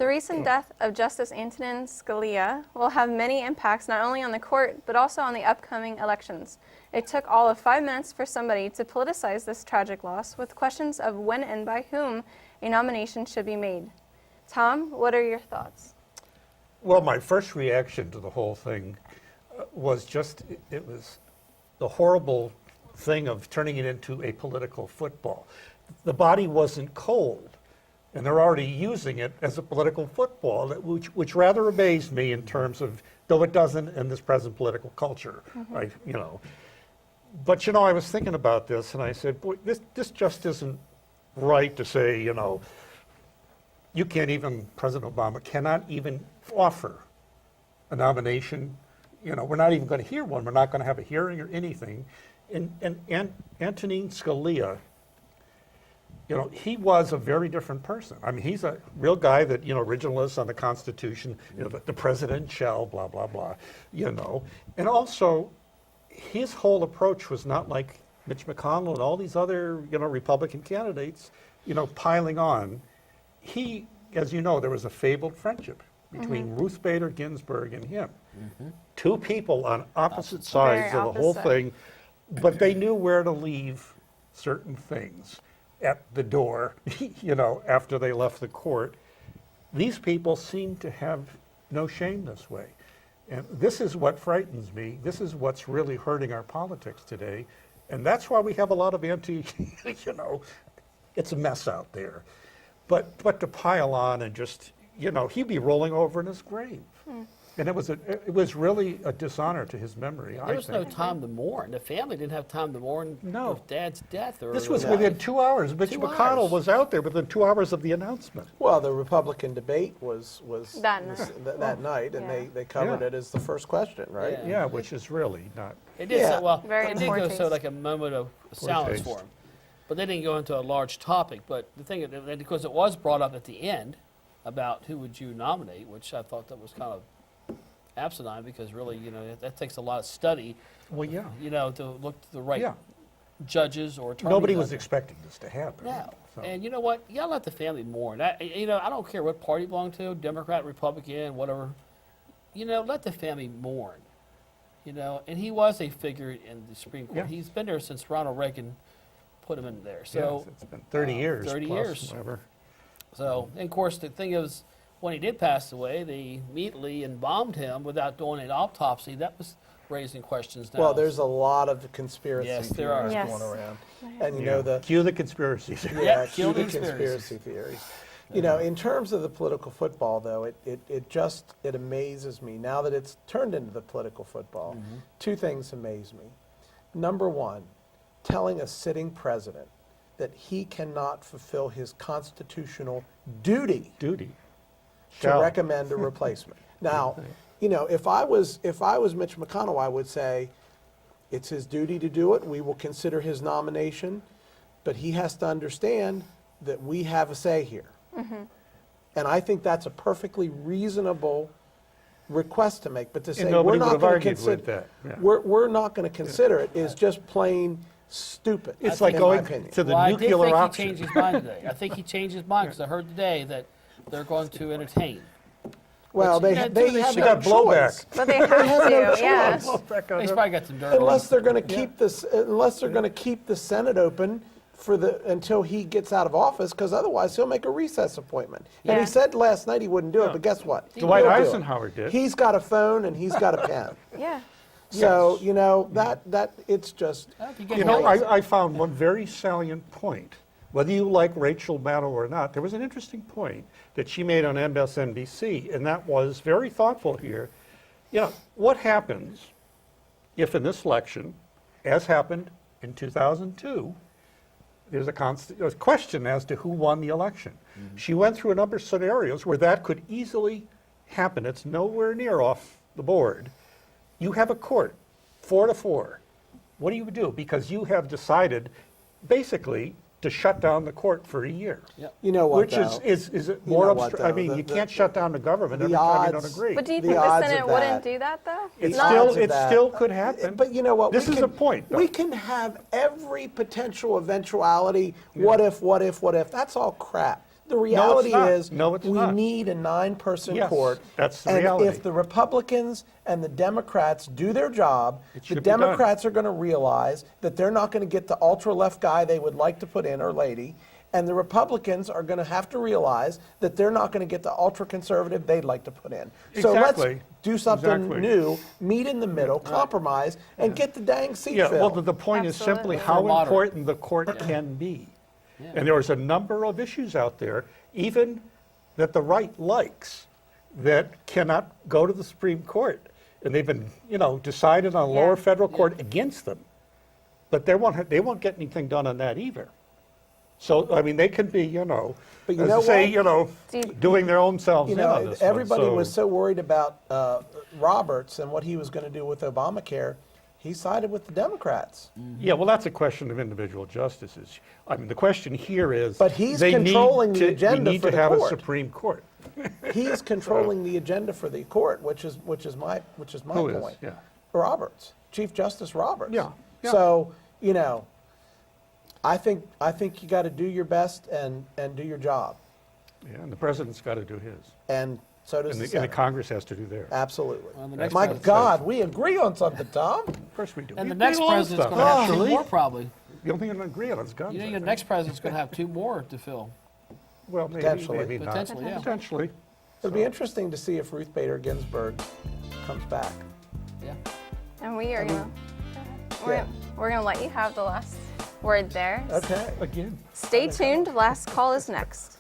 The recent death of Justice Antonin Scalia will have many impacts not only on the court, but also on the upcoming elections. It took all of 5 minutes for somebody to politicize this tragic loss with questions of when and by whom a nomination should be made. Tom, what are your thoughts? Well, my first reaction to the whole thing was just, it was the horrible thing of turning it into a political football. The body wasn't cold, and they're already using it as a political football, which rather amazed me in terms of, though it doesn't in this present political culture, right? You know. But, you know, I was thinking about this, and I said, boy, this just isn't right to say, you know, you can't even, President Obama cannot even offer a nomination. You know, we're not even going to hear one. We're not going to have a hearing or anything. And Antonin Scalia, you know, he was a very different person. I mean, he's a real guy that, you know, originalist on the Constitution, you know, the president shall, blah, blah, blah, you know. And also, his whole approach was not like Mitch McConnell and all these other, you know, Republican candidates, you know, piling on. He, as you know, there was a fabled friendship between Ruth Bader Ginsburg and him. Two people on opposite sides of the whole thing, but they knew where to leave certain things at the door, you know, after they left the court. These people seem to have no shame this way. And this is what frightens me. This is what's really hurting our politics today. And that's why we have a lot of you know, it's a mess out there. But to pile on and just, you know, he'd be rolling over in his grave. And it was really a dishonor to his memory, I think. There was no time to mourn. The family didn't have time to mourn Dad's death. This was within 2 hours. Mitch McConnell was out there within 2 hours of the announcement. Well, the Republican debate was that night, that night, and they covered it as the first question, right? Yeah, which is really not. It did so well. Very it did go so like a moment of silence for him. But they didn't go into a large topic. But the thing, because it was brought up at the end about who would you nominate, which I thought that was kind of asinine, because really, you know, that takes a lot of study. Well, yeah. You know, to look to the right judges or attorneys. Nobody was expecting this to happen. No. So. And you know what? You gotta let the family mourn. You know, I don't care what party you belong to, Democrat, Republican, whatever. You know, let the family mourn. You know, and he was a figure in the Supreme Court. Yeah. He's been there since Ronald Reagan put him in there. So yes, it's been 30 years. 30 plus, years. Whatever. So, and of course, the thing is, when he did pass away, they immediately embalmed him without doing an autopsy. That was raising questions now. Well, there's a lot of conspiracy theories Yes. going around. And you know, Cue the conspiracies. cue the conspiracy theories. You know, in terms of the political football, though, it amazes me now that it's turned into the political football. Two things amaze me. Number one, telling a sitting president that he cannot fulfill his constitutional duty to recommend a replacement. Now, you know, if I was Mitch McConnell, I would say it's his duty to do it. We will consider his nomination, but he has to understand that we have a say here. And I think that's a perfectly reasonable request to make. But to say we're not going to consider we're not going to consider it is just plain stupid. It's like going to the nuclear option. I think he changed his mind today. I think he changed his mind because I heard today that they're going to entertain. Well, they have got blowback. But they have to, yeah. He's probably got some dirt. Unless they're going to keep this, unless they're going to keep the Senate open for until he gets out of office, because otherwise he'll make a recess appointment. And he said last night he wouldn't do it, but guess what? Dwight Eisenhower did. He's got a phone and he's got a pen. Yeah. So, you know, that it's just... You know, I found one very salient point. Whether you like Rachel Maddow or not, there was an interesting point that she made on MSNBC, and that was very thoughtful here. You know, what happens if in this election, as happened in 2002, there's a question as to who won the election. She went through a number of scenarios where that could easily happen. It's nowhere near off the board. You have a court, 4-4. What do you do? Because you have decided, basically, to shut down the court for a year. You know what, Which is it more obstructive? I mean, you can't shut down the government every time you don't agree. But do you think the Senate wouldn't do that, though? It still could happen. But you know what? This is a point, though. We can have every potential eventuality, what if. That's all crap. The reality not. is No, it's we not. need a 9-person Yes, court. that's the and reality. if the Republicans and the Democrats do their job, It the should be done. Democrats are going to realize that they're not going to get the ultra-left guy they would like to put in, or lady, and the Republicans are going to have to realize that they're not going to get the ultra-conservative they'd like to put in. So let's Exactly. do something Exactly. new, meet in the middle, compromise, and get the dang seat Yeah, well, filled. the point is simply Absolutely. how Moderate. important the court can be. And there's a number of issues out there, even that the right likes, that cannot go to the Supreme Court. And they've been, decided on a lower Yeah. federal court against them. But they won't get anything done on that either. So, I mean, they can be, But you as know to say, Dude. doing their own selves You in on know, this everybody one. was so worried about Roberts and what he was going to do with Obamacare. He sided with the Democrats. Yeah, well, that's a question of individual justices. I mean, the question here is, But he's they need controlling the to- agenda we need for to the have a court. Supreme Court. He's controlling the agenda for the court, which is my Who is? point. Yeah. Roberts, Chief Justice Roberts. Yeah, yeah. So I think you got to do your best and do your job, Yeah, and the president's got to do his. and so does And the the Senate. Congress has to do theirs. Absolutely. Well, the next My president- God, we agree on something, Tom. Of course we do. And We the agree next on all president's stuff, going to have two actually. more probably. The only thing I'm agree on is guns. You know, I your think. next president's going to have two more to fill. Well, maybe, Potentially. maybe not. Potentially, yeah. Potentially. It'll be interesting to see if Ruth Bader Ginsburg comes back. Yeah. And we are Yeah. we're gonna let you have the last word there. Okay. Again. Stay tuned. Last call is next.